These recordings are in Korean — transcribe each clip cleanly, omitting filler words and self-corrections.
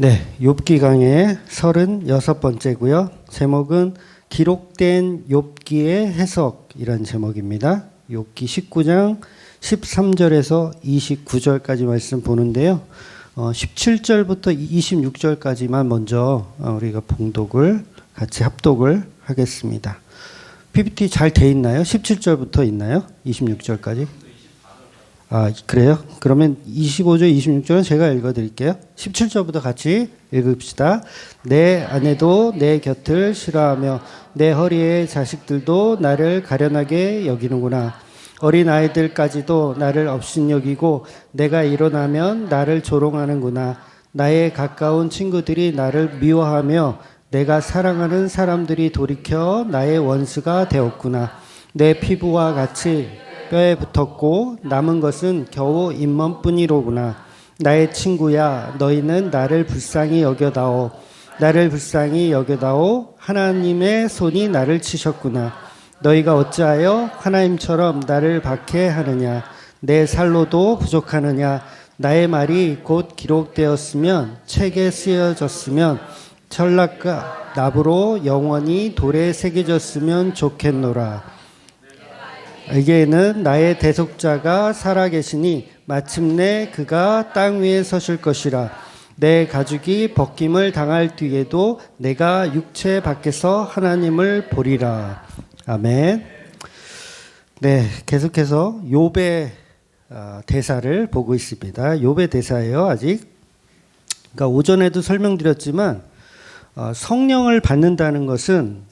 네, 욥기 강의 36번째고요. 제목은 기록된 욥기의 해석이라는 제목입니다. 욥기 19장 13절에서 29절까지 말씀 보는데요. 17절부터 26절까지만 먼저 우리가 봉독을 같이 합독을 하겠습니다. PPT 잘 돼 있나요? 17절부터 있나요? 26절까지? 아, 그래요? 그러면 25절, 26절은 제가 읽어드릴게요. 17절부터 같이 읽읍시다. 내 아내도 내 곁을 싫어하며 내 허리의 자식들도 나를 가련하게 여기는구나. 어린 아이들까지도 나를 업신여기고 내가 일어나면 나를 조롱하는구나. 나의 가까운 친구들이 나를 미워하며 내가 사랑하는 사람들이 돌이켜 나의 원수가 되었구나. 내 피부와 같이 뼈에 붙었고 남은 것은 겨우 잇몸뿐이로구나. 나의 친구야, 너희는 나를 불쌍히 여겨다오. 나를 불쌍히 여겨다오. 하나님의 손이 나를 치셨구나. 너희가 어찌하여 하나님처럼 나를 박해하느냐. 내 살로도 부족하느냐. 나의 말이 곧 기록되었으면 책에 쓰여졌으면 철락과 납으로 영원히 돌에 새겨졌으면 좋겠노라. 이게는 나의 대속자가 살아계시니 마침내 그가 땅 위에 서실 것이라. 내 가죽이 벗김을 당할 뒤에도 내가 육체 밖에서 하나님을 보리라. 아멘. 네, 계속해서 욥의 대사를 보고 있습니다. 욥의 대사예요, 아직. 그러니까 오전에도 설명드렸지만 성령을 받는다는 것은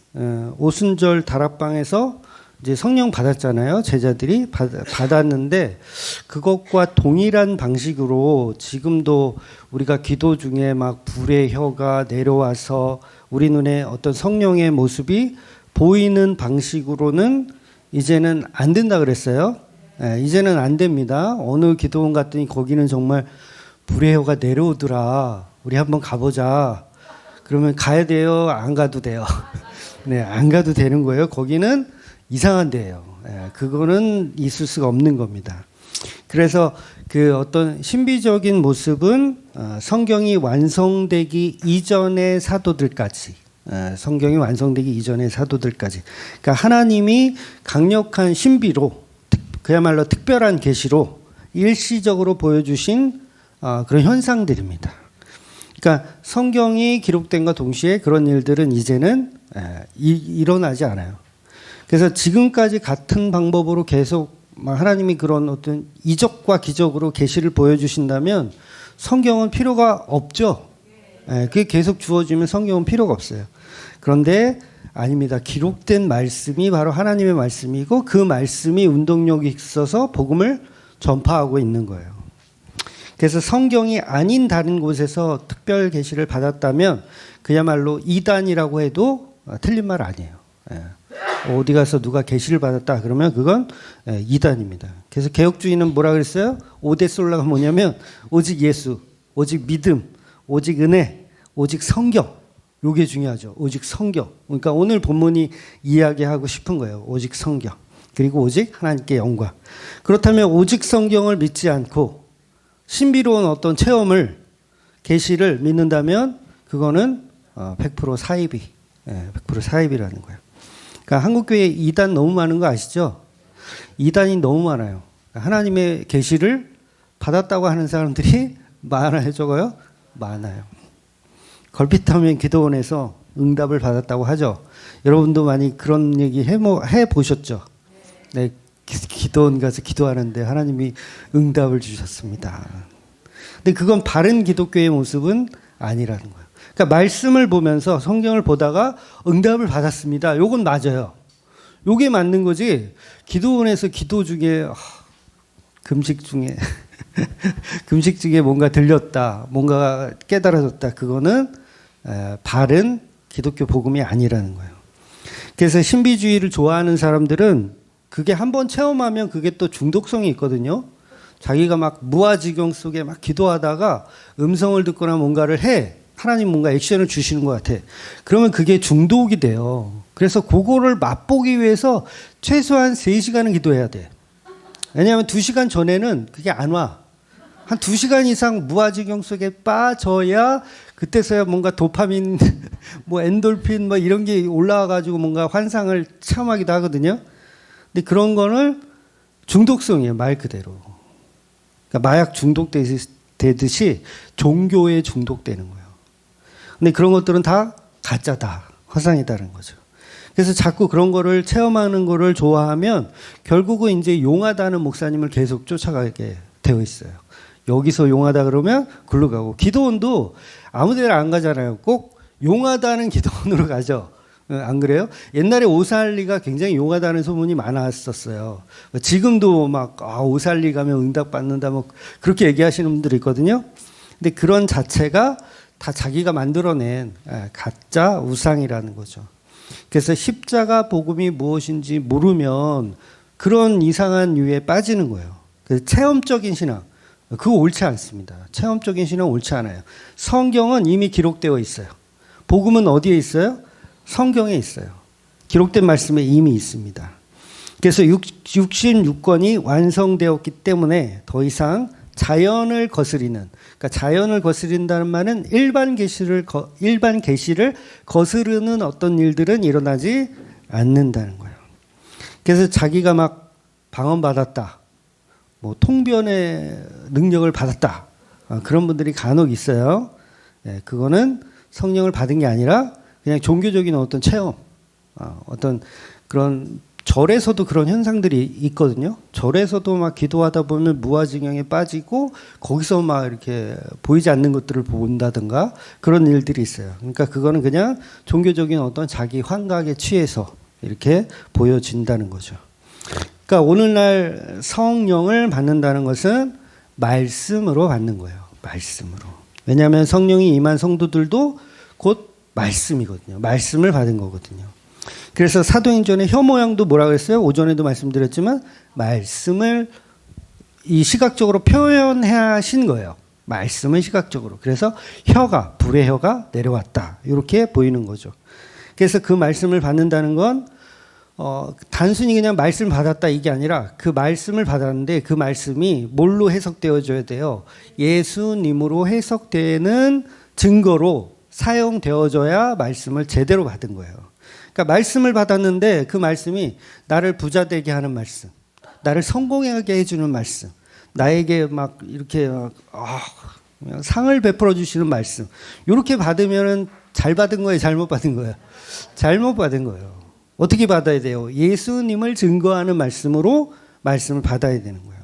오순절 다락방에서 이제 성령 받았잖아요. 제자들이 받았는데 그것과 동일한 방식으로 지금도 우리가 기도 중에 막 불의 혀가 내려와서 우리 눈에 어떤 성령의 모습이 보이는 방식으로는 이제는 안 된다 그랬어요. 네, 이제는 안 됩니다. 어느 기도원 갔더니 거기는 정말 불의 혀가 내려오더라. 우리 한번 가보자. 그러면 가야 돼요? 안 가도 돼요? 네, 안 가도 되는 거예요. 거기는 이상한 데예요. 그거는 있을 수가 없는 겁니다. 그래서 그 어떤 신비적인 모습은 성경이 완성되기 이전의 사도들까지, 성경이 완성되기 이전의 사도들까지, 그러니까 하나님이 강력한 신비로, 그야말로 특별한 계시로 일시적으로 보여주신 그런 현상들입니다. 그러니까 성경이 기록된과 동시에 그런 일들은 이제는 일어나지 않아요. 그래서 지금까지 같은 방법으로 계속 하나님이 그런 어떤 이적과 기적으로 계시를 보여주신다면 성경은 필요가 없죠. 그게 계속 주어지면 성경은 필요가 없어요. 그런데 아닙니다. 기록된 말씀이 바로 하나님의 말씀이고 그 말씀이 운동력이 있어서 복음을 전파하고 있는 거예요. 그래서 성경이 아닌 다른 곳에서 특별 계시를 받았다면 그야말로 이단이라고 해도 틀린 말 아니에요. 어디 가서 누가 계시를 받았다 그러면 그건 이단입니다. 그래서 개혁주의는 뭐라 그랬어요? 5대 솔라가 뭐냐면 오직 예수, 오직 믿음, 오직 은혜, 오직 성경. 요게 중요하죠. 오직 성경. 그러니까 오늘 본문이 이야기하고 싶은 거예요. 오직 성경. 그리고 오직 하나님께 영광. 그렇다면 오직 성경을 믿지 않고 신비로운 어떤 체험을 계시를 믿는다면 그거는 100% 사이비. 100% 사이비라는 거예요. 그러니까 한국교회에 이단 너무 많은 거 아시죠? 이단이 너무 많아요. 하나님의 계시를 받았다고 하는 사람들이 많아요, 적어요? 많아요. 걸핏하면 기도원에서 응답을 받았다고 하죠. 여러분도 많이 그런 얘기 해보셨죠? 네, 기도원 가서 기도하는데 하나님이 응답을 주셨습니다. 근데 그건 바른 기독교의 모습은 아니라는 거예요. 그러니까 말씀을 보면서 성경을 보다가 응답을 받았습니다. 요건 맞아요. 요게 맞는 거지. 기도원에서 기도 중에 금식 중에 금식 중에 뭔가 들렸다, 뭔가 깨달아졌다. 그거는 바른 기독교 복음이 아니라는 거예요. 그래서 신비주의를 좋아하는 사람들은 그게 한번 체험하면 그게 또 중독성이 있거든요. 자기가 막 무아지경 속에 막 기도하다가 음성을 듣거나 뭔가를 해. 하나님 뭔가 액션을 주시는 것 같아. 그러면 그게 중독이 돼요. 그래서 그거를 맛보기 위해서 최소한 3시간은 기도해야 돼. 왜냐하면 2시간 전에는 그게 안 와. 한 2시간 이상 무아지경 속에 빠져야 그때서야 뭔가 도파민, 뭐 엔돌핀 뭐 이런 게 올라와가지고 뭔가 환상을 체험하기도 하거든요. 근데 그런 거는 중독성이에요, 말 그대로. 그러니까 마약 중독되듯이 종교에 중독되는 거예요. 근데 그런 것들은 다 가짜다, 허상이다는 거죠. 그래서 자꾸 그런 거를 체험하는 거를 좋아하면 결국은 이제 용하다는 목사님을 계속 쫓아가게 되어 있어요. 여기서 용하다 그러면 글로 가고, 기도원도 아무 데나 안 가잖아요. 꼭 용하다는 기도원으로 가죠. 안 그래요? 옛날에 오살리가 굉장히 용하다는 소문이 많았었어요. 지금도 막 오살리 가면 응답 받는다 뭐 그렇게 얘기하시는 분들이 있거든요. 근데 그런 자체가 다 자기가 만들어낸 가짜 우상이라는 거죠. 그래서 십자가 복음이 무엇인지 모르면 그런 이상한 유에 빠지는 거예요. 그래서 체험적인 신앙, 그거 옳지 않습니다. 체험적인 신앙 옳지 않아요. 성경은 이미 기록되어 있어요. 복음은 어디에 있어요? 성경에 있어요. 기록된 말씀에 이미 있습니다. 그래서 66권이 완성되었기 때문에 더 이상 자연을 거스리는, 그러니까 자연을 거스린다는 말은 일반 계시를 거스르는 어떤 일들은 일어나지 않는다는 거예요. 그래서 자기가 막 방언받았다, 뭐 통변의 능력을 받았다, 그런 분들이 간혹 있어요. 그거는 성령을 받은 게 아니라 그냥 종교적인 어떤 체험, 어떤 그런 절에서도 그런 현상들이 있거든요. 절에서도 막 기도하다 보면 무아지경에 빠지고 거기서 막 이렇게 보이지 않는 것들을 본다든가 그런 일들이 있어요. 그러니까 그거는 그냥 종교적인 어떤 자기 환각에 취해서 이렇게 보여진다는 거죠. 그러니까 오늘날 성령을 받는다는 것은 말씀으로 받는 거예요. 말씀으로. 왜냐하면 성령이 임한 성도들도 곧 말씀이거든요. 말씀을 받은 거거든요. 그래서 사도행전의 혀 모양도 뭐라고 했어요? 오전에도 말씀드렸지만 말씀을 이 시각적으로 표현해야 하신 거예요. 말씀은 시각적으로. 그래서 혀가, 불의 혀가 내려왔다, 이렇게 보이는 거죠. 그래서 그 말씀을 받는다는 건 단순히 그냥 말씀을 받았다 이게 아니라 그 말씀을 받았는데 그 말씀이 뭘로 해석되어져야 돼요? 예수님으로 해석되는 증거로 사용되어져야 말씀을 제대로 받은 거예요. 그러니까 말씀을 받았는데 그 말씀이 나를 부자 되게 하는 말씀, 나를 성공하게 해주는 말씀, 나에게 막 이렇게 상을 베풀어 주시는 말씀, 이렇게 받으면 잘 받은 거예요, 잘못 받은 거예요? 잘못 받은 거예요. 어떻게 받아야 돼요? 예수님을 증거하는 말씀으로 말씀을 받아야 되는 거예요.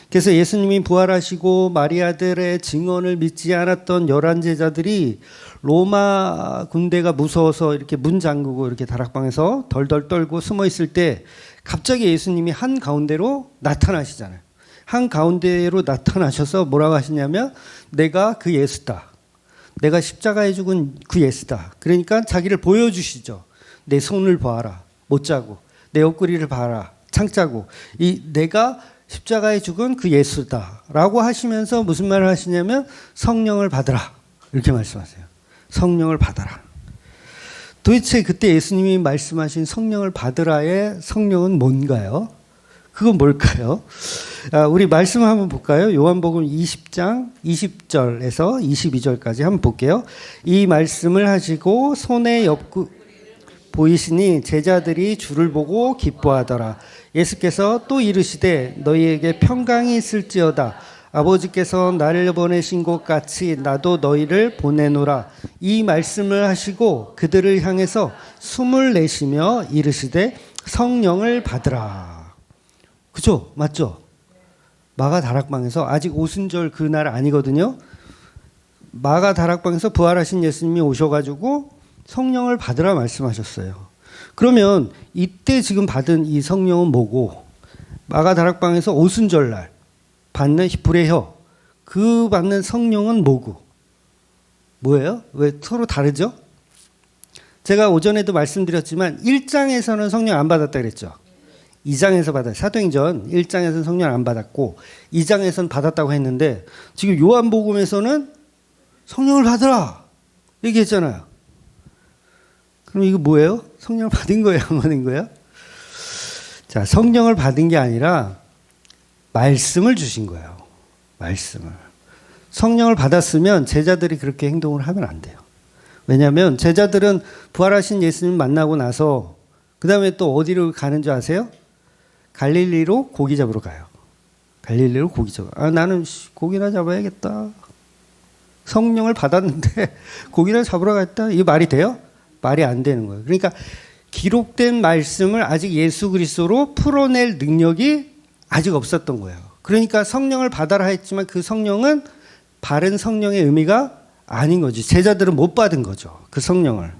그래서 예수님이 부활하시고 마리아들의 증언을 믿지 않았던 11제자들이 로마 군대가 무서워서 이렇게 문 잠그고 이렇게 다락방에서 덜덜 떨고 숨어 있을 때 갑자기 예수님이 한 가운데로 나타나시잖아요. 한 가운데로 나타나셔서 뭐라고 하시냐면 내가 그 예수다. 내가 십자가에 죽은 그 예수다. 그러니까 자기를 보여주시죠. 내 손을 봐라. 못 자고. 내 옆구리를 봐라. 창자고. 내가 십자가에 죽은 그 예수다 라고 하시면서 무슨 말을 하시냐면 성령을 받으라, 이렇게 말씀하세요. 성령을 받아라. 도대체 그때 예수님이 말씀하신 성령을 받으라의 성령은 뭔가요? 그건 뭘까요? 우리 말씀 한번 볼까요? 요한복음 20장 20절에서 22절까지 한번 볼게요. 이 말씀을 하시고 손에 보이시니 제자들이 주를 보고 기뻐하더라. 예수께서 또 이르시되 너희에게 평강이 있을지어다. 아버지께서 나를 보내신 것 같이 나도 너희를 보내노라. 이 말씀을 하시고 그들을 향해서 숨을 내쉬며 이르시되 성령을 받으라. 그죠? 맞죠? 마가 다락방에서, 아직 오순절 그날 아니거든요. 마가 다락방에서 부활하신 예수님이 오셔가지고 성령을 받으라 말씀하셨어요. 그러면 이때 지금 받은 이 성령은 뭐고, 마가 다락방에서 오순절날 받는 불의 혀, 그 받는 성령은 뭐고, 뭐예요? 왜 서로 다르죠? 제가 오전에도 말씀드렸지만 1장에서는 성령 안 받았다 그랬죠. 2장에서 받아요. 사도행전 1장에서는 성령 안 받았고 2장에서는 받았다고 했는데 지금 요한복음에서는 성령을 받으라 얘기했잖아요. 그럼 이거 뭐예요? 성령을 받은 거예요? 안 받은 거예요? 자, 성령을 받은 게 아니라 말씀을 주신 거예요. 말씀을. 성령을 받았으면 제자들이 그렇게 행동을 하면 안 돼요. 왜냐하면 제자들은 부활하신 예수님 만나고 나서 그 다음에 또 어디로 가는 줄 아세요? 갈릴리로 고기 잡으러 가요. 갈릴리로 고기 잡아. 나는 고기나 잡아야겠다. 성령을 받았는데 고기나 잡으러 갔다. 이게 말이 돼요? 말이 안 되는 거예요. 그러니까 기록된 말씀을 아직 예수 그리스도로 풀어낼 능력이 아직 없었던 거예요. 그러니까 성령을 받아라 했지만 그 성령은 바른 성령의 의미가 아닌 거지. 제자들은 못 받은 거죠. 그 성령을.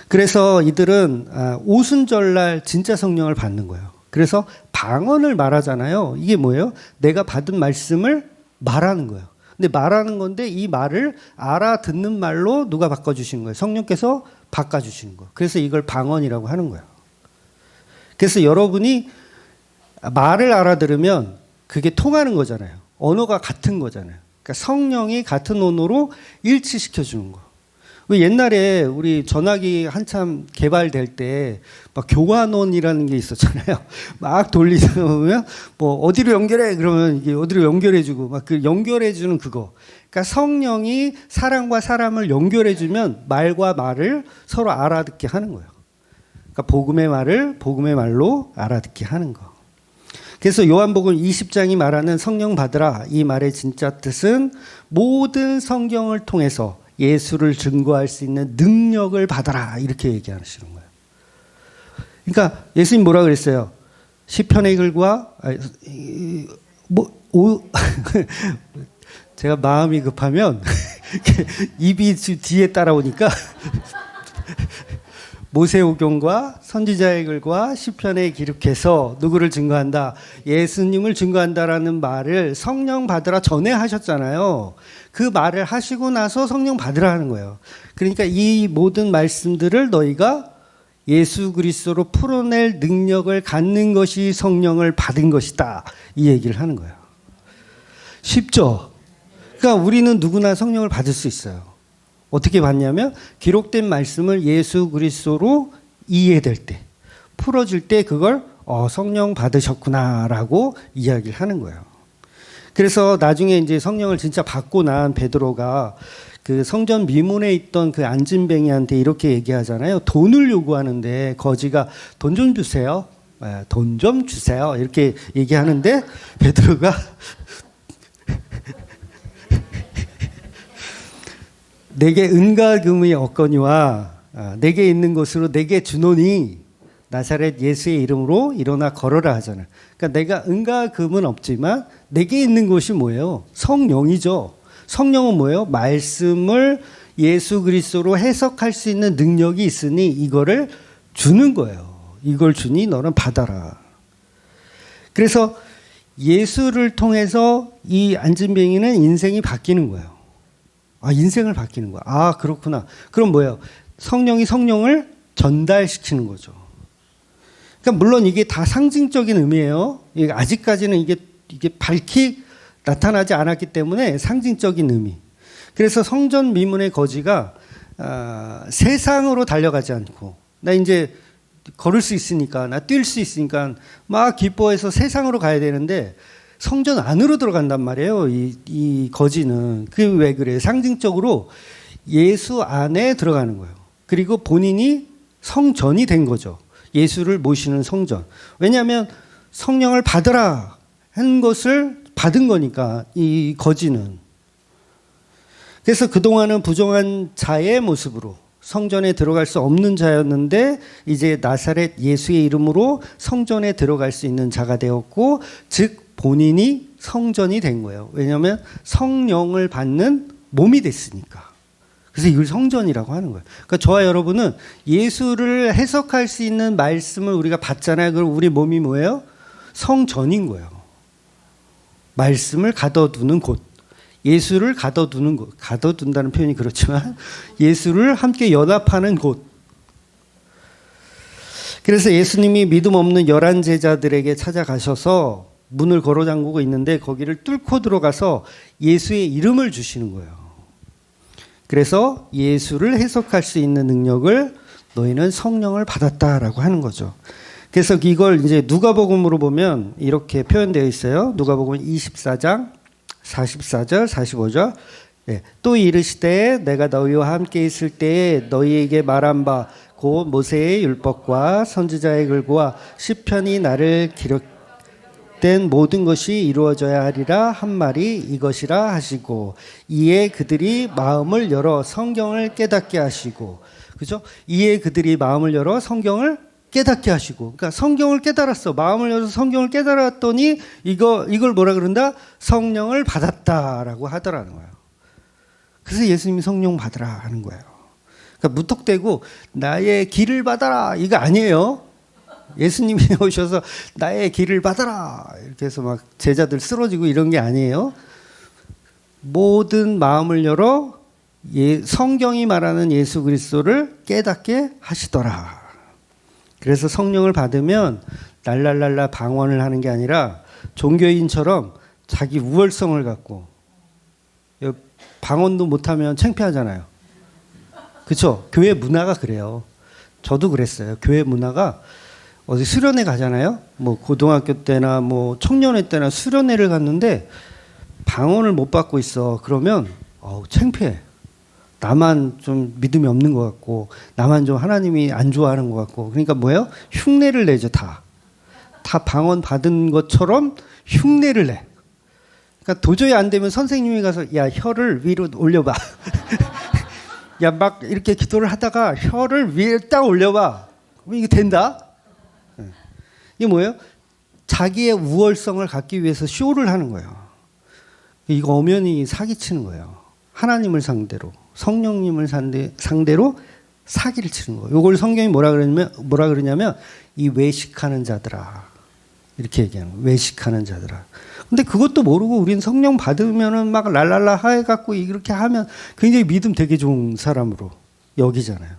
그래서 이들은 오순절날 진짜 성령을 받는 거예요. 그래서 방언을 말하잖아요. 이게 뭐예요? 내가 받은 말씀을 말하는 거예요. 근데 말하는 건데 이 말을 알아듣는 말로 누가 바꿔주신 거예요? 성령께서 바꿔주시는 거예요. 그래서 이걸 방언이라고 하는 거예요. 그래서 여러분이 말을 알아들으면 그게 통하는 거잖아요. 언어가 같은 거잖아요. 그러니까 성령이 같은 언어로 일치시켜 주는 거. 왜 옛날에 우리 전화기 한참 개발될 때 막 교환원이라는 게 있었잖아요. 막 돌리다 보면 뭐 어디로 연결해 그러면 이게 어디로 연결해주고 막 그 연결해주는 그거. 그러니까 성령이 사람과 사람을 연결해주면 말과 말을 서로 알아듣게 하는 거예요. 그러니까 복음의 말을 복음의 말로 알아듣게 하는 거. 그래서 요한복음 20장이 말하는 성령 받으라 이 말의 진짜 뜻은 모든 성경을 통해서 예수를 증거할 수 있는 능력을 받아라 이렇게 얘기하시는 거예요. 그러니까 예수님 뭐라 그랬어요? 시편의 글과 제가 마음이 급하면 입이 뒤에 따라오니까 모세오경과 선지자의 글과 시편에 기록해서 누구를 증거한다? 예수님을 증거한다라는 말을 성령 받으라 전에 하셨잖아요. 그 말을 하시고 나서 성령 받으라 하는 거예요. 그러니까 이 모든 말씀들을 너희가 예수 그리스도로 풀어낼 능력을 갖는 것이 성령을 받은 것이다. 이 얘기를 하는 거예요. 쉽죠? 그러니까 우리는 누구나 성령을 받을 수 있어요. 어떻게 받냐면 기록된 말씀을 예수 그리스도로 이해될 때, 풀어질 때 그걸 성령 받으셨구나라고 이야기를 하는 거예요. 그래서 나중에 이제 성령을 진짜 받고 난 베드로가 그 성전 미문에 있던 그 안진뱅이한테 이렇게 얘기하잖아요. 돈을 요구하는데 거지가 돈 좀 주세요. 돈 좀 주세요. 이렇게 얘기하는데 베드로가 내게 은과 금이 없거니와 내게 있는 것으로 내게 주노니 나사렛 예수의 이름으로 일어나 걸어라 하잖아요. 그러니까 내가 은과 금은 없지만 내게 있는 것이 뭐예요? 성령이죠. 성령은 뭐예요? 말씀을 예수 그리스도로 해석할 수 있는 능력이 있으니 이거를 주는 거예요. 이걸 주니 너는 받아라. 그래서 예수를 통해서 이 안진뱅이는 인생이 바뀌는 거예요. 인생을 바뀌는 거야. 그렇구나. 그럼 뭐예요? 성령이 성령을 전달시키는 거죠. 그러니까 물론 이게 다 상징적인 의미예요. 아직까지는 이게 밝히 나타나지 않았기 때문에 상징적인 의미. 그래서 성전 미문의 거지가 세상으로 달려가지 않고 나 이제 걸을 수 있으니까 나 뛸 수 있으니까 막 기뻐해서 세상으로 가야 되는데 성전 안으로 들어간단 말이에요. 이 거지는. 그게 왜 그래요? 상징적으로 예수 안에 들어가는 거예요. 그리고 본인이 성전이 된 거죠. 예수를 모시는 성전. 왜냐하면 성령을 받으라 한 것을 받은 거니까 이 거지는. 그래서 그동안은 부정한 자의 모습으로 성전에 들어갈 수 없는 자였는데 이제 나사렛 예수의 이름으로 성전에 들어갈 수 있는 자가 되었고 즉 본인이 성전이 된 거예요. 왜냐하면 성령을 받는 몸이 됐으니까. 그래서 이걸 성전이라고 하는 거예요. 그러니까 저와 여러분은 예수를 해석할 수 있는 말씀을 우리가 받잖아요. 그럼 우리 몸이 뭐예요? 성전인 거예요. 말씀을 가둬두는 곳. 예수를 가둬두는 곳. 가둬둔다는 표현이 그렇지만 예수를 함께 연합하는 곳. 그래서 예수님이 믿음 없는 11 제자들에게 찾아가셔서 문을 걸어 잠그고 있는데 거기를 뚫고 들어가서 예수의 이름을 주시는 거예요. 그래서 예수를 해석할 수 있는 능력을 너희는 성령을 받았다라고 하는 거죠. 그래서 이걸 이제 누가복음으로 보면 이렇게 표현되어 있어요. 누가복음 24장 44절, 45절. 예. 또 이르시되 내가 너희와 함께 있을 때에 너희에게 말한 바 곧 모세의 율법과 선지자의 글과 시편이 나를 기록된 모든 것이 이루어져야 하리라 한 말이 이것이라 하시고 이에 그들이 마음을 열어 성경을 깨닫게 하시고 그죠? 이에 그들이 마음을 열어 성경을 깨닫게 하시고 그러니까 성경을 깨달았어. 마음을 열어서 성경을 깨달았더니 이걸 뭐라 그런다? 성령을 받았다라고 하더라는 거예요. 그래서 예수님이 성령 받으라 하는 거예요. 그러니까 무턱대고 나의 길을 받아라 이거 아니에요. 예수님이 오셔서 나의 길을 받아라 이렇게 해서 막 제자들 쓰러지고 이런 게 아니에요. 모든 마음을 열어 성경이 말하는 예수 그리스도를 깨닫게 하시더라. 그래서 성령을 받으면 랄랄랄라 방언을 하는 게 아니라 종교인처럼 자기 우월성을 갖고 방언도 못하면 창피하잖아요. 그렇죠? 교회 문화가 그래요. 저도 그랬어요. 교회 문화가 어디 수련회 가잖아요. 뭐 고등학교 때나 뭐 청년회 때나 수련회를 갔는데 방언을 못 받고 있어. 그러면 창피해. 나만 좀 믿음이 없는 것 같고 나만 좀 하나님이 안 좋아하는 것 같고 그러니까 뭐예요? 흉내를 내죠. 다 방언 받은 것처럼 흉내를 내. 그러니까 도저히 안 되면 선생님이 가서 야 혀를 위로 올려봐. 야 막 이렇게 기도를 하다가 혀를 위에 딱 올려봐. 그럼 이게 된다? 이게 뭐예요? 자기의 우월성을 갖기 위해서 쇼를 하는 거예요. 이거 엄연히 사기치는 거예요. 하나님을 상대로 성령님을 상대로 사기를 치는 거예요. 이걸 성경이 뭐라 그러냐면 이 외식하는 자들아 이렇게 얘기하는 거예요. 외식하는 자들아. 근데 그것도 모르고 우린 성령 받으면은 막 랄랄라 해갖고 이렇게 하면 굉장히 믿음 되게 좋은 사람으로 여기잖아요.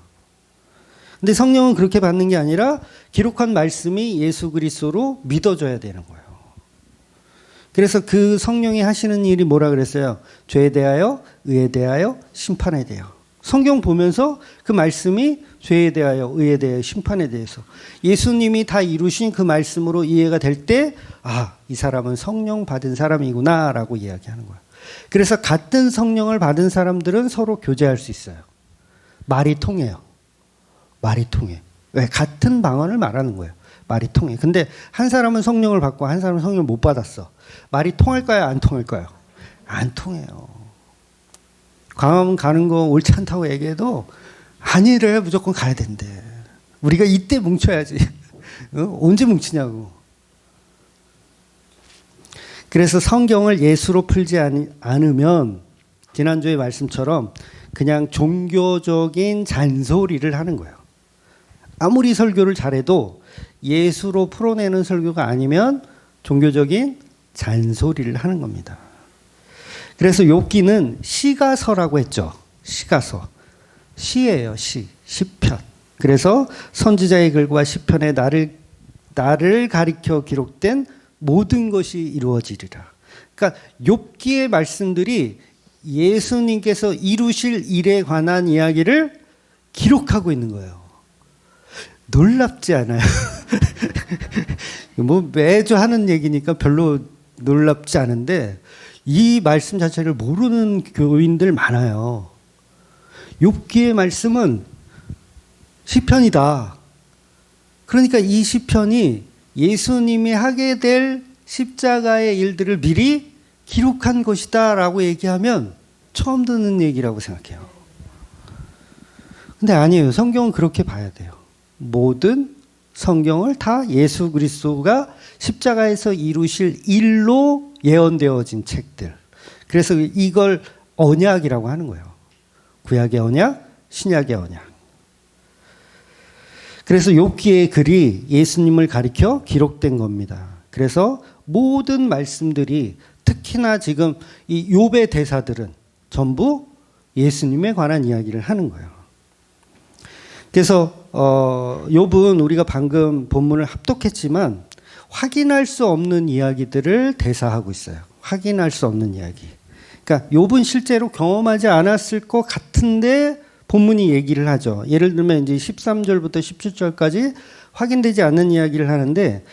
근데 성령은 그렇게 받는 게 아니라 기록한 말씀이 예수 그리스도로 믿어져야 되는 거예요. 그래서 그 성령이 하시는 일이 뭐라 그랬어요? 죄에 대하여, 의에 대하여, 심판에 대하여. 성경 보면서 그 말씀이 죄에 대하여, 의에 대하여, 심판에 대해서 예수님이 다 이루신 그 말씀으로 이해가 될 때 이 사람은 성령 받은 사람이구나 라고 이야기하는 거예요. 그래서 같은 성령을 받은 사람들은 서로 교제할 수 있어요. 말이 통해요. 말이 통해. 왜? 같은 방언을 말하는 거예요. 말이 통해. 근데 한 사람은 성령을 받고 한 사람은 성령을 못 받았어. 말이 통할까요? 안 통할까요? 안 통해요. 광화문 가는 거 옳지 않다고 얘기해도 아니래 무조건 가야 된대. 우리가 이때 뭉쳐야지. 언제 뭉치냐고. 그래서 성경을 예수로 풀지 않으면 지난주의 말씀처럼 그냥 종교적인 잔소리를 하는 거예요. 아무리 설교를 잘해도 예수로 풀어내는 설교가 아니면 종교적인 잔소리를 하는 겁니다. 그래서 욥기는 시가서라고 했죠. 시가서. 시예요. 시편. 그래서 선지자의 글과 시편에 나를 가리켜 기록된 모든 것이 이루어지리라. 그러니까 욥기의 말씀들이 예수님께서 이루실 일에 관한 이야기를 기록하고 있는 거예요. 놀랍지 않아요? 뭐 매주 하는 얘기니까 별로 놀랍지 않은데 이 말씀 자체를 모르는 교인들 많아요. 욥기의 말씀은 시편이다. 그러니까 이 시편이 예수님이 하게 될 십자가의 일들을 미리 기록한 것이다 라고 얘기하면 처음 듣는 얘기라고 생각해요. 근데 아니에요. 성경은 그렇게 봐야 돼요. 모든 성경을 다 예수 그리스도가 십자가에서 이루실 일로 예언되어진 책들. 그래서 이걸 언약이라고 하는 거예요. 구약의 언약, 신약의 언약. 그래서 욥기의 글이 예수님을 가리켜 기록된 겁니다. 그래서 모든 말씀들이 특히나 지금 이 욥의 대사들은 전부 예수님에 관한 이야기를 하는 거예요. 그래서 욥은 우리가 방금 본문을 합독했지만 확인할 수 없는 이야기들을 대사하고 있어요. 확인할 수 없는 이야기. 그러니까 욥은 실제로 경험하지 않았을 것 같은데 본문이 얘기를 하죠. 예를 들면 이제 13절부터 17절까지 확인되지 않는 이야기를 하는데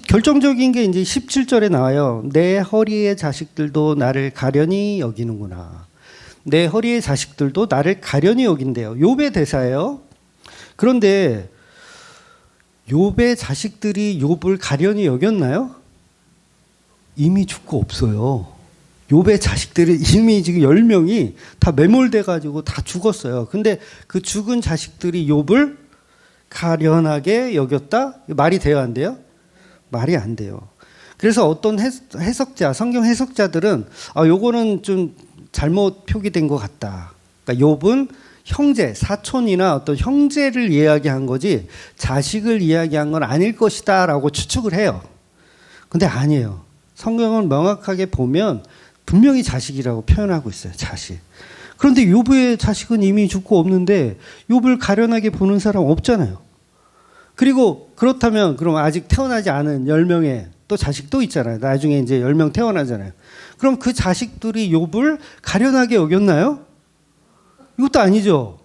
결정적인 게 이제 17절에 나와요. 내 허리의 자식들도 나를 가련히 여기는구나. 내 허리의 자식들도 나를 가련히 여긴대요. 욥의 대사예요. 그런데 욥의 자식들이 욥을 가련히 여겼나요? 이미 죽고 없어요. 욥의 자식들이 이미 지금 10명이 다 매몰돼 가지고 다 죽었어요. 근데 그 죽은 자식들이 욥을 가련하게 여겼다? 말이 돼요, 안 돼요? 말이 안 돼요. 그래서 어떤 해석자, 성경 해석자들은 요거는 좀 잘못 표기된 것 같다. 그러니까 욥은 형제, 사촌이나 어떤 형제를 이야기한 거지 자식을 이야기한 건 아닐 것이다 라고 추측을 해요. 근데 아니에요. 성경은 명확하게 보면 분명히 자식이라고 표현하고 있어요. 자식. 그런데 욥의 자식은 이미 죽고 없는데 욥을 가련하게 보는 사람 없잖아요. 그리고 그렇다면 그럼 아직 태어나지 않은 10명의 또 자식 또 있잖아요. 나중에 이제 10명 태어나잖아요. 그럼 그 자식들이 욥을 가련하게 여겼나요? 이것도 아니죠.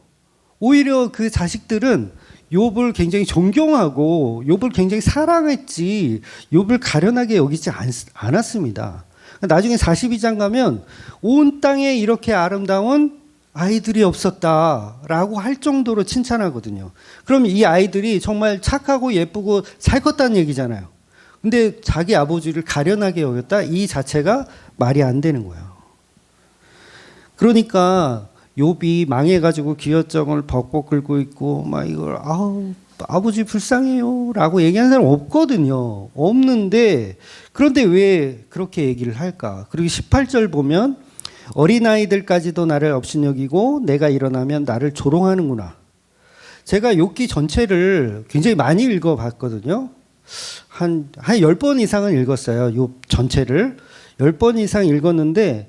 오히려 그 자식들은 욥을 굉장히 존경하고 욥을 굉장히 사랑했지 욥을 가련하게 여기지 않았습니다. 나중에 42장 가면 온 땅에 이렇게 아름다운 아이들이 없었다라고 할 정도로 칭찬하거든요. 그럼 이 아이들이 정말 착하고 예쁘고 잘 컸다는 얘기잖아요. 근데 자기 아버지를 가련하게 여겼다? 이 자체가 말이 안 되는 거예요. 그러니까 욥이 망해가지고 기어정을 벅벅 긁고 있고 막 이걸 아버지 불쌍해요라고 얘기하는 사람 없거든요. 없는데 그런데 왜 그렇게 얘기를 할까? 그리고 18절 보면 어린아이들까지도 나를 업신여기고 내가 일어나면 나를 조롱하는구나. 제가 욥기 전체를 굉장히 많이 읽어봤거든요. 한 10번 이상은 읽었어요. 욥 전체를 10번 이상 읽었는데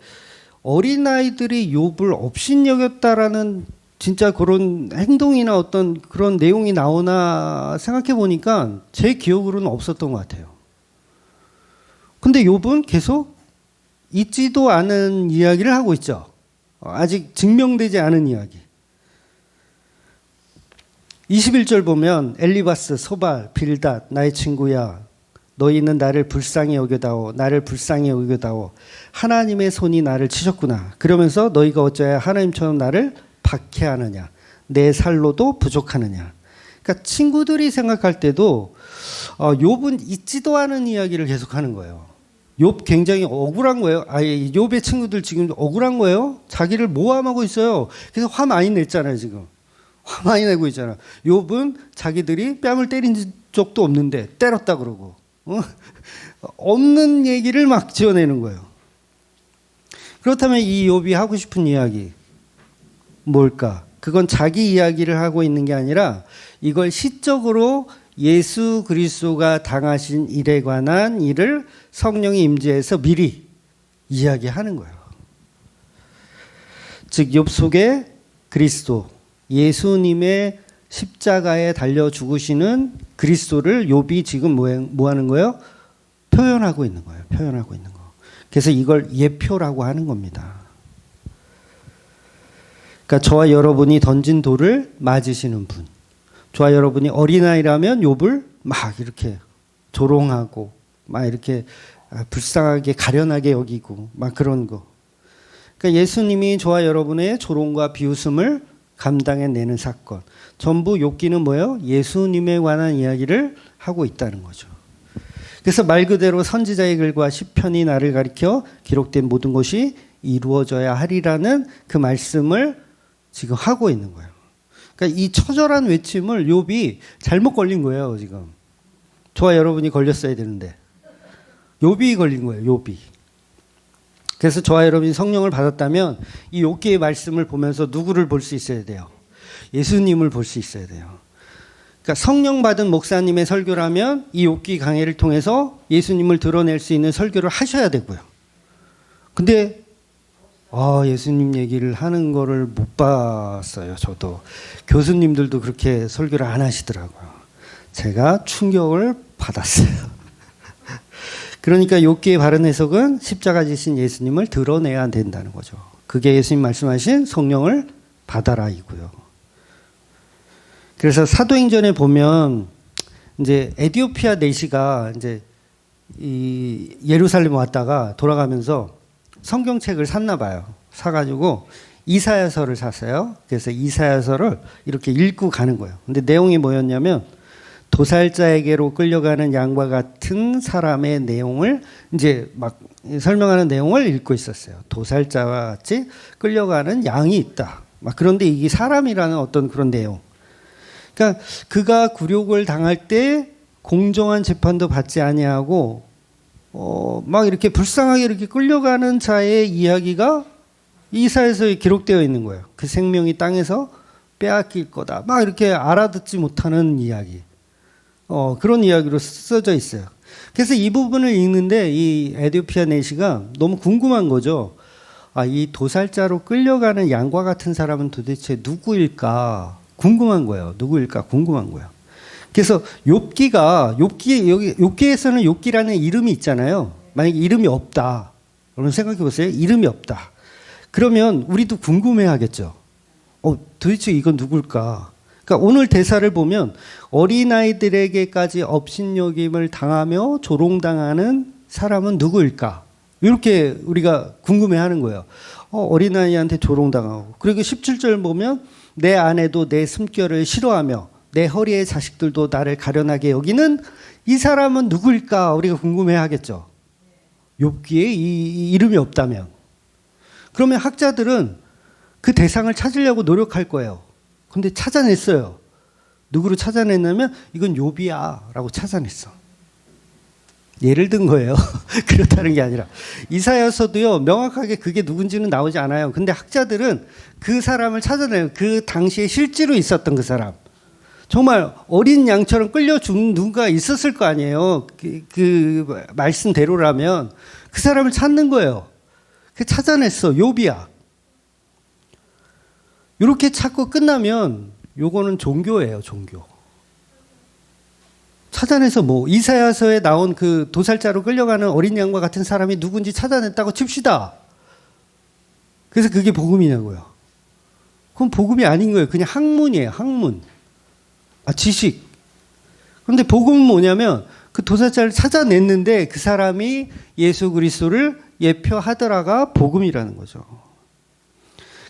어린아이들이 욥을 업신여겼다라는 진짜 그런 행동이나 어떤 그런 내용이 나오나 생각해 보니까 제 기억으로는 없었던 것 같아요. 근데 욥은 계속 있지도 않은 이야기를 하고 있죠. 아직 증명되지 않은 이야기. 21절 보면 엘리바스, 소발, 빌닷 나의 친구야 너희는 나를 불쌍히 여겨다오 나를 불쌍히 여겨다오 하나님의 손이 나를 치셨구나. 그러면서 너희가 어찌하여 하나님처럼 나를 박해하느냐 내 살로도 부족하느냐. 그러니까 친구들이 생각할 때도 욥은 있지도 않은 이야기를 계속하는 거예요. 욥 굉장히 억울한 거예요. 욥의 친구들 지금 억울한 거예요. 자기를 모함하고 있어요. 그래서 화 많이 냈잖아요. 지금 화 많이 내고 있잖아. 욥은 자기들이 뺨을 때린 적도 없는데 때렸다 그러고 없는 얘기를 막 지어내는 거예요. 그렇다면 이 욥이 하고 싶은 이야기 뭘까? 그건 자기 이야기를 하고 있는 게 아니라 이걸 시적으로 예수 그리스도가 당하신 일에 관한 일을 성령이 임재해서 미리 이야기하는 거예요. 즉 욥 속에 그리스도 예수님의 십자가에 달려 죽으시는 그리스도를 욥이 지금 뭐 하는 거예요? 표현하고 있는 거예요. 표현하고 있는 거. 그래서 이걸 예표라고 하는 겁니다. 그러니까 저와 여러분이 던진 돌을 맞으시는 분. 저와 여러분이 어린아이라면 욥을 막 이렇게 조롱하고 막 이렇게 불쌍하게 가련하게 여기고 막 그런 거. 그러니까 예수님이 저와 여러분의 조롱과 비웃음을 감당해내는 사건. 전부 욥기는 뭐예요? 예수님에 관한 이야기를 하고 있다는 거죠. 그래서 말 그대로 선지자의 글과 시편이 나를 가리켜 기록된 모든 것이 이루어져야 하리라는 그 말씀을 지금 하고 있는 거예요. 그러니까 이 처절한 외침을 욥이 잘못 걸린 거예요. 지금 저와 여러분이 걸렸어야 되는데 욥이 걸린 거예요. 욥이. 그래서 저와 여러분이 성령을 받았다면 이 욥기의 말씀을 보면서 누구를 볼 수 있어야 돼요? 예수님을 볼 수 있어야 돼요. 그러니까 성령 받은 목사님의 설교라면 이 욥기 강해를 통해서 예수님을 드러낼 수 있는 설교를 하셔야 되고요. 근데 예수님 얘기를 하는 거를 못 봤어요. 저도. 교수님들도 그렇게 설교를 안 하시더라고요. 제가 충격을 받았어요. 그러니까 욥기의 바른 해석은 십자가 지신 예수님을 드러내야 된다는 거죠. 그게 예수님 말씀하신 성령을 받아라 이고요. 그래서 사도행전에 보면 이제 에디오피아 내시가 이제 이 예루살렘 왔다가 돌아가면서 성경책을 샀나 봐요. 사가지고 이사야서를 샀어요. 그래서 이사야서를 이렇게 읽고 가는 거예요. 근데 내용이 뭐였냐면 도살자에게로 끌려가는 양과 같은 사람의 내용을 이제 막 설명하는 내용을 읽고 있었어요. 도살자와 같이 끌려가는 양이 있다. 막 그런데 이게 사람이라는 어떤 그런 내용. 그러니까 그가 굴욕을 당할 때 공정한 재판도 받지 아니하고 막 이렇게 불쌍하게 이렇게 끌려가는 자의 이야기가 이사야서에 기록되어 있는 거예요. 그 생명이 땅에서 빼앗길 거다. 막 이렇게 알아듣지 못하는 이야기. 그런 이야기로 써져 있어요. 그래서 이 부분을 읽는데 이 에디오피아 내시가 너무 궁금한 거죠. 이 도살자로 끌려가는 양과 같은 사람은 도대체 누구일까 궁금한 거예요. 누구일까 궁금한 거예요. 그래서 욥기에서는 욥기라는 이름이 있잖아요. 만약에 이름이 없다. 여러분 생각해 보세요. 이름이 없다. 그러면 우리도 궁금해 하겠죠. 도대체 이건 누굴까? 그러니까 오늘 대사를 보면 어린아이들에게까지 업신여김을 당하며 조롱당하는 사람은 누구일까? 이렇게 우리가 궁금해 하는 거예요. 어린아이한테 조롱당하고. 그리고 17절 보면 내 아내도 내 숨결을 싫어하며 내 허리의 자식들도 나를 가련하게 여기는 이 사람은 누구일까? 우리가 궁금해 하겠죠. 욥기에 이 이름이 없다면. 그러면 학자들은 그 대상을 찾으려고 노력할 거예요. 근데 찾아냈어요. 누구로 찾아냈냐면 이건 욥이야 라고 찾아냈어. 예를 든 거예요. 그렇다는 게 아니라 이사야서도요 명확하게 그게 누군지는 나오지 않아요. 근데 학자들은 그 사람을 찾아내요. 그 당시에 실제로 있었던 그 사람. 정말 어린 양처럼 끌려 죽는 누군가 있었을 거 아니에요. 그 말씀대로라면 그 사람을 찾는 거예요. 그 찾아냈어. 욥이야. 이렇게 찾고 끝나면 요거는 종교예요. 종교. 찾아내서 뭐 이사야서에 나온 그 도살자로 끌려가는 어린 양과 같은 사람이 누군지 찾아냈다고 칩시다. 그래서 그게 복음이냐고요. 그건 복음이 아닌 거예요. 그냥 학문이에요. 학문. 지식. 그런데 복음은 뭐냐면 그 도살자를 찾아냈는데 그 사람이 예수 그리스도를 예표하더라가 복음이라는 거죠.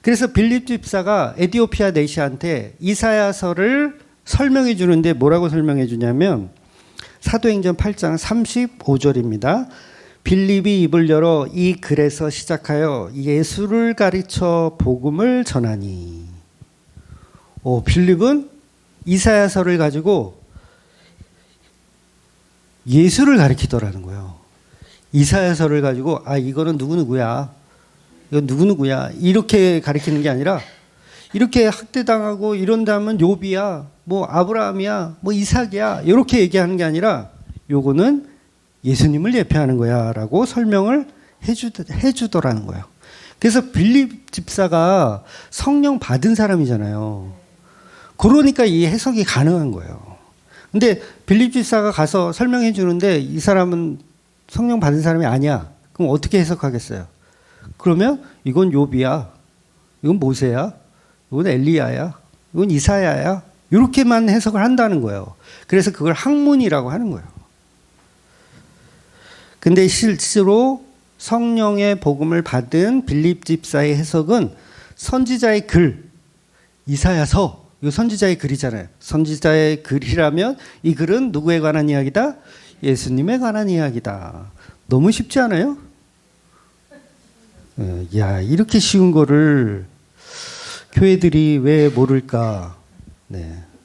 그래서 빌립 집사가 에디오피아 내시한테 이사야서를 설명해 주는데 뭐라고 설명해 주냐면 사도행전 8장 35절입니다. 빌립이 입을 열어 이 글에서 시작하여 예수를 가르쳐 복음을 전하니. 빌립은 이사야서를 가지고 예수를 가르치더라는 거예요. 이사야서를 가지고 이거는 누구누구야. 이건 누구누구야. 이렇게 가르치는 게 아니라 이렇게 학대당하고 이런다면 욥이야. 뭐 아브라함이야. 뭐 이삭이야. 이렇게 얘기하는 게 아니라 요거는 예수님을 예표하는 거야 라고 설명을 해주더라는 거예요. 그래서 빌립 집사가 성령 받은 사람이잖아요. 그러니까 이 해석이 가능한 거예요. 근데 빌립 집사가 가서 설명해 주는데 이 사람은 성령 받은 사람이 아니야. 그럼 어떻게 해석하겠어요? 그러면 이건 욥이야. 이건 모세야. 이건 엘리야야. 이건 이사야야. 이렇게만 해석을 한다는 거예요. 그래서 그걸 학문이라고 하는 거예요. 근데 실제로 성령의 복음을 받은 빌립 집사의 해석은 선지자의 글, 이사야서, 이거 선지자의 글이잖아요. 선지자의 글이라면 이 글은 누구에 관한 이야기다? 예수님에 관한 이야기다. 너무 쉽지 않아요? 이렇게 쉬운 거를 교회들이 왜 모를까?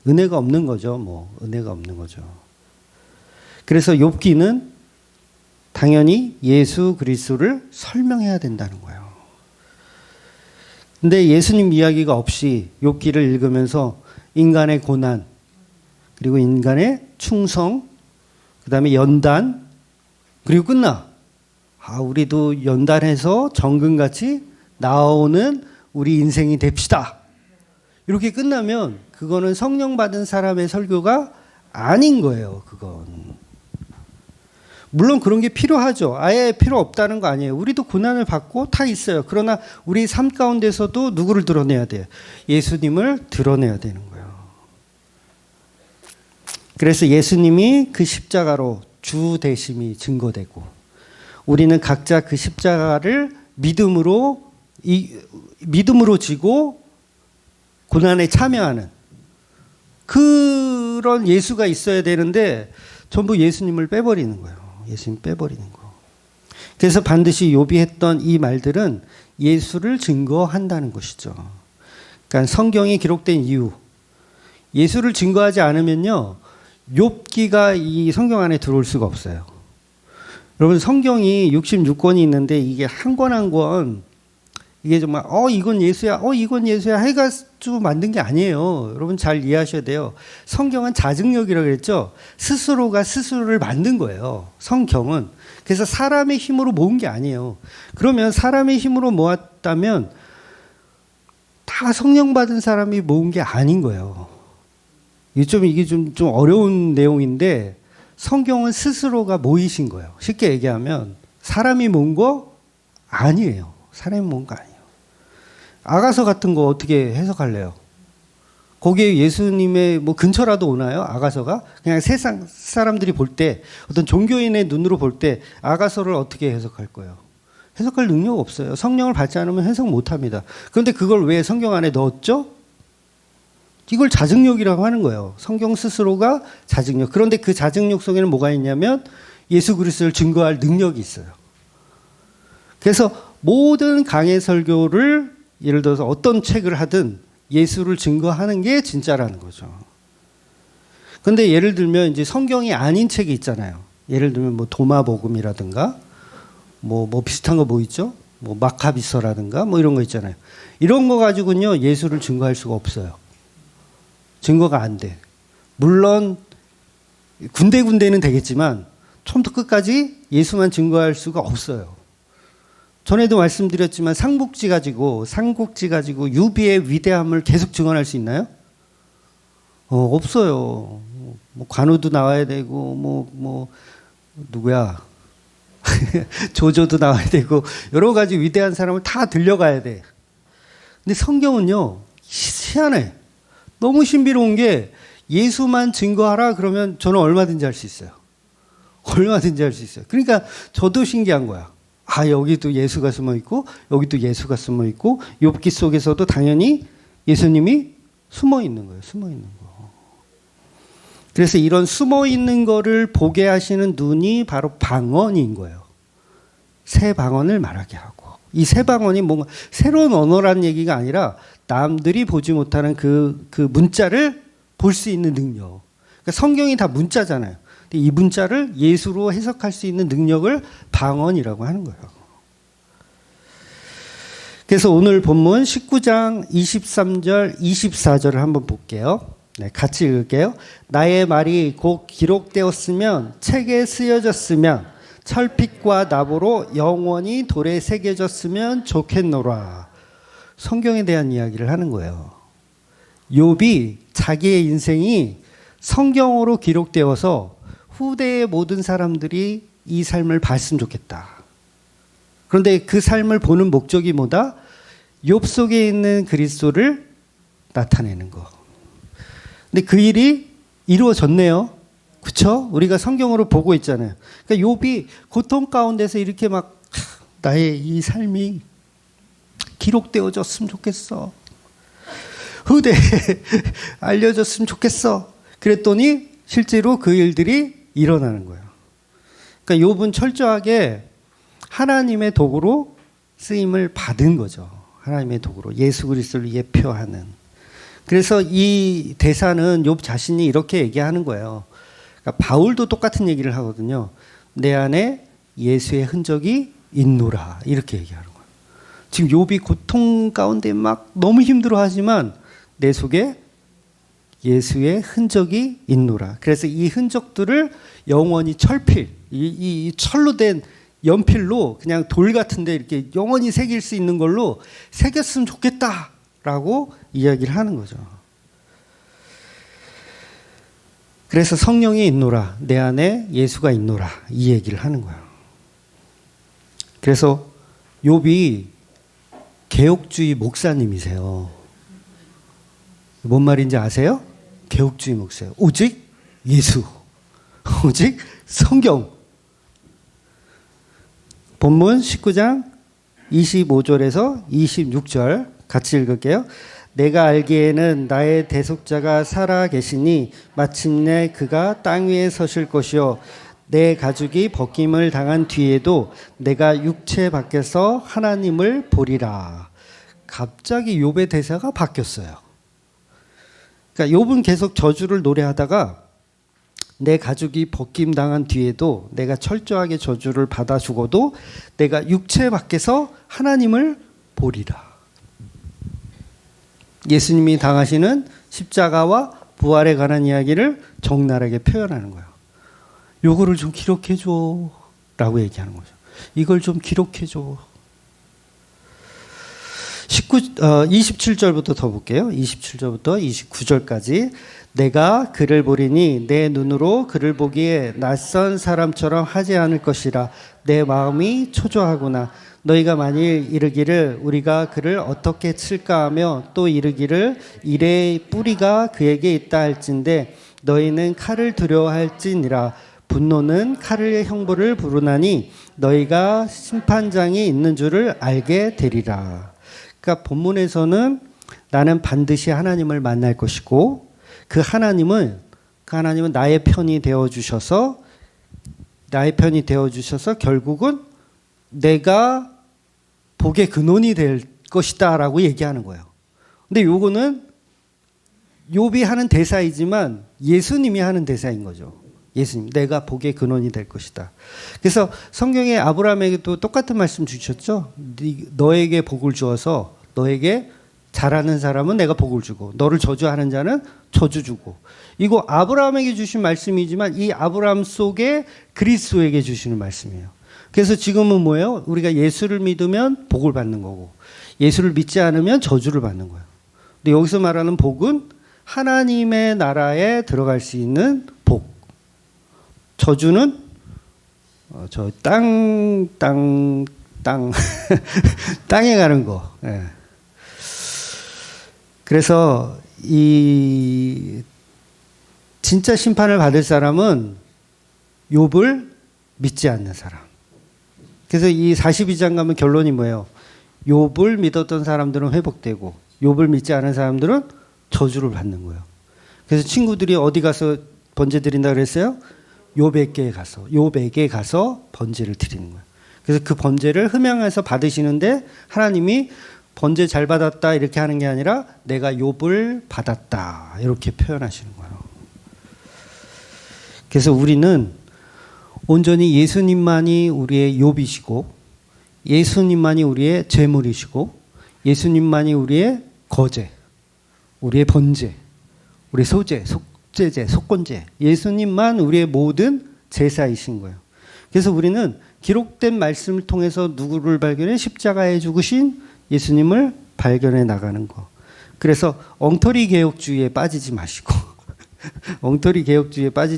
은혜가 없는 거죠. 은혜가 없는 거죠. 그래서 욥기는 당연히 예수 그리스도를 설명해야 된다는 거예요. 근데 예수님 이야기가 없이 욥기를 읽으면서 인간의 고난, 그리고 인간의 충성, 그 다음에 연단, 그리고 끝나. 우리도 연단해서 정금같이 나오는 우리 인생이 됩시다. 이렇게 끝나면 그거는 성령 받은 사람의 설교가 아닌 거예요. 그건. 물론 그런 게 필요하죠. 아예 필요 없다는 거 아니에요. 우리도 고난을 받고 다 있어요. 그러나 우리 삶 가운데서도 누구를 드러내야 돼요? 예수님을 드러내야 되는 거예요. 그래서 예수님이 그 십자가로 주 대심이 증거되고 우리는 각자 그 십자가를 믿음으로 지고 고난에 참여하는 그런 예수가 있어야 되는데 전부 예수님을 빼버리는 거예요. 예수님 빼버리는 거. 그래서 반드시 욥이 했던 이 말들은 예수를 증거한다는 것이죠. 그러니까 성경이 기록된 이유, 예수를 증거하지 않으면요, 욥기가 이 성경 안에 들어올 수가 없어요. 여러분, 성경이 66권이 있는데 이게 한 권 한 권 이게 정말 이건 예수야, 이건 예수야 해가지고 만든 게 아니에요. 여러분 잘 이해하셔야 돼요. 성경은 자증력이라고 그랬죠. 스스로가 스스로를 만든 거예요. 성경은. 그래서 사람의 힘으로 모은 게 아니에요. 그러면 사람의 힘으로 모았다면 다 성령 받은 사람이 모은 게 아닌 거예요. 이게 좀 어려운 내용인데 성경은 스스로가 모이신 거예요. 쉽게 얘기하면 사람이 모은 거 아니에요. 사람이 모은 거 아니에요. 아가서 같은 거 어떻게 해석할래요? 거기에 예수님의 뭐 근처라도 오나요? 아가서가? 그냥 세상 사람들이 볼 때 어떤 종교인의 눈으로 볼 때 아가서를 어떻게 해석할 거예요? 해석할 능력 없어요. 성령을 받지 않으면 해석 못 합니다. 그런데 그걸 왜 성경 안에 넣었죠? 이걸 자증력이라고 하는 거예요. 성경 스스로가 자증력. 그런데 그 자증력 속에는 뭐가 있냐면 예수 그리스도를 증거할 능력이 있어요. 그래서 모든 강해 설교를 예를 들어서 어떤 책을 하든 예수를 증거하는 게 진짜라는 거죠. 그런데 예를 들면 이제 성경이 아닌 책이 있잖아요. 예를 들면 뭐 도마복음이라든가 뭐 비슷한 거 뭐 있죠? 뭐 마카비서라든가 뭐 이런 거 있잖아요. 이런 거 가지고는요 예수를 증거할 수가 없어요. 증거가 안 돼. 물론 군데군데는 되겠지만 처음부터 끝까지 예수만 증거할 수가 없어요. 전에도 말씀드렸지만 삼국지 가지고 유비의 위대함을 계속 증언할 수 있나요? 없어요. 뭐 관우도 나와야 되고 누구야? 조조도 나와야 되고 여러 가지 위대한 사람을 다 들려가야 돼. 근데 성경은요 희한해. 너무 신비로운 게 예수만 증거하라 그러면 저는 얼마든지 할 수 있어요. 얼마든지 할 수 있어요. 그러니까 저도 신기한 거야. 여기도 예수가 숨어 있고 여기도 예수가 숨어 있고 욥기 속에서도 당연히 예수님이 숨어 있는 거예요. 숨어 있는 거. 그래서 이런 숨어 있는 거를 보게 하시는 눈이 바로 방언인 거예요. 새 방언을 말하게 하고 이 새 방언이 뭔가 새로운 언어라는 얘기가 아니라 남들이 보지 못하는 그 문자를 볼 수 있는 능력. 그러니까 성경이 다 문자잖아요. 근데 이 문자를 예수로 해석할 수 있는 능력을 방언이라고 하는 거예요. 그래서 오늘 본문 19장 23절, 24절을 한번 볼게요. 네, 같이 읽을게요. 나의 말이 곧 기록되었으면 책에 쓰여졌으면 철빛과 나보로 영원히 돌에 새겨졌으면 좋겠노라. 성경에 대한 이야기를 하는 거예요. 욥이 자기의 인생이 성경으로 기록되어서 후대의 모든 사람들이 이 삶을 봤으면 좋겠다. 그런데 그 삶을 보는 목적이 뭐다? 욥 속에 있는 그리스도를 나타내는 거. 근데 그 일이 이루어졌네요. 그렇죠? 우리가 성경으로 보고 있잖아요. 그러니까 욥이 고통 가운데서 이렇게 막 나의 이 삶이 기록되어졌으면 좋겠어. 후대에 알려졌으면 좋겠어. 그랬더니 실제로 그 일들이 일어나는 거예요. 그러니까 욥은 철저하게 하나님의 도구로 쓰임을 받은 거죠. 하나님의 도구로 예수 그리스도를 예표하는. 그래서 이 대사는 욥 자신이 이렇게 얘기하는 거예요. 그러니까 바울도 똑같은 얘기를 하거든요. 내 안에 예수의 흔적이 있노라 이렇게 얘기하는 거예요. 지금 욥이 고통 가운데 막 너무 힘들어하지만 내 속에 예수의 흔적이 있노라. 그래서 이 흔적들을 영원히 철필, 이 철로 된 연필로 그냥 돌 같은데 이렇게 영원히 새길 수 있는 걸로 새겼으면 좋겠다라고 이야기를 하는 거죠. 그래서 성령이 있노라. 내 안에 예수가 있노라. 이 얘기를 하는 거예요. 그래서 욥이 개혁주의 목사님이세요. 뭔 말인지 아세요? 개혁주의 목사예요. 오직 예수. 오직 성경. 본문 19장 25절에서 26절 같이 읽을게요. 내가 알기에는 나의 대속자가 살아 계시니 마침내 그가 땅 위에 서실 것이요 내 가죽이 벗김을 당한 뒤에도 내가 육체 밖에서 하나님을 보리라. 갑자기 욥의 대사가 바뀌었어요. 그러니까 욥은 계속 저주를 노래하다가 내 가죽이 벗김 당한 뒤에도 내가 철저하게 저주를 받아 죽어도 내가 육체 밖에서 하나님을 보리라. 예수님이 당하시는 십자가와 부활에 관한 이야기를 적나라하게 표현하는 거예요. 요거를 좀 기록해줘 라고 얘기하는 거죠. 이걸 좀 기록해줘. 27절부터 더 볼게요. 27절부터 29절까지. 내가 그를 보리니 내 눈으로 그를 보기에 낯선 사람처럼 하지 않을 것이라. 내 마음이 초조하구나. 너희가 만일 이르기를 우리가 그를 어떻게 칠까 하며 또 이르기를 이레의 뿌리가 그에게 있다 할진대 너희는 칼을 두려워할지니라. 분노는 칼의 형벌을 부르나니 너희가 심판장이 있는 줄을 알게 되리라. 그러니까 본문에서는 나는 반드시 하나님을 만날 것이고 그 하나님은 나의 편이 되어 주셔서 결국은 내가 복의 근원이 될 것이다라고 얘기하는 거예요. 근데 요거는 욥이 하는 대사이지만 예수님이 하는 대사인 거죠. 예수님, 내가 복의 근원이 될 것이다. 그래서 성경에 아브라함에게도 똑같은 말씀 주셨죠. 너에게 복을 주어서 너에게 잘하는 사람은 내가 복을 주고 너를 저주하는 자는 저주 주고. 이거 아브라함에게 주신 말씀이지만 이 아브라함 속에 그리스도에게 주시는 말씀이에요. 그래서 지금은 뭐예요? 우리가 예수를 믿으면 복을 받는 거고 예수를 믿지 않으면 저주를 받는 거예요. 근데 여기서 말하는 복은 하나님의 나라에 들어갈 수 있는 복. 저주는 저 땅에 가는 거. 예. 그래서 이 진짜 심판을 받을 사람은 욥을 믿지 않는 사람. 그래서 이 42장 가면 결론이 뭐예요? 욥을 믿었던 사람들은 회복되고 욥을 믿지 않은 사람들은 저주를 받는 거예요. 그래서 친구들이 어디 가서 번제 드린다 그랬어요? 욥에게 가서 번제를 드리는 거예요. 그래서 그 번제를 흠양해서 받으시는데 하나님이 번제 잘 받았다 이렇게 하는 게 아니라 내가 욥을 받았다 이렇게 표현하시는 거예요. 그래서 우리는 온전히 예수님만이 우리의 욥이시고 예수님만이 우리의 제물이시고 예수님만이 우리의 거제, 우리의 번제, 우리의 소제, 속죄제, 속건제, 예수님만 우리의 모든 제사이신 거예요. 그래서 우리는 기록된 말씀을 통해서 누구를 발견해? 십자가에 죽으신 예수님을 발견해 나가는 거. 그래서 엉터리 개혁주의에 빠지지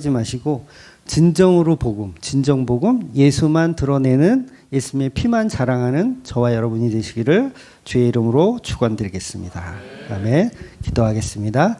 마시고 진정으로 복음, 진정 복음, 예수만 드러내는 예수님의 피만 자랑하는 저와 여러분이 되시기를 주의 이름으로 축원드리겠습니다. 아멘. 기도하겠습니다.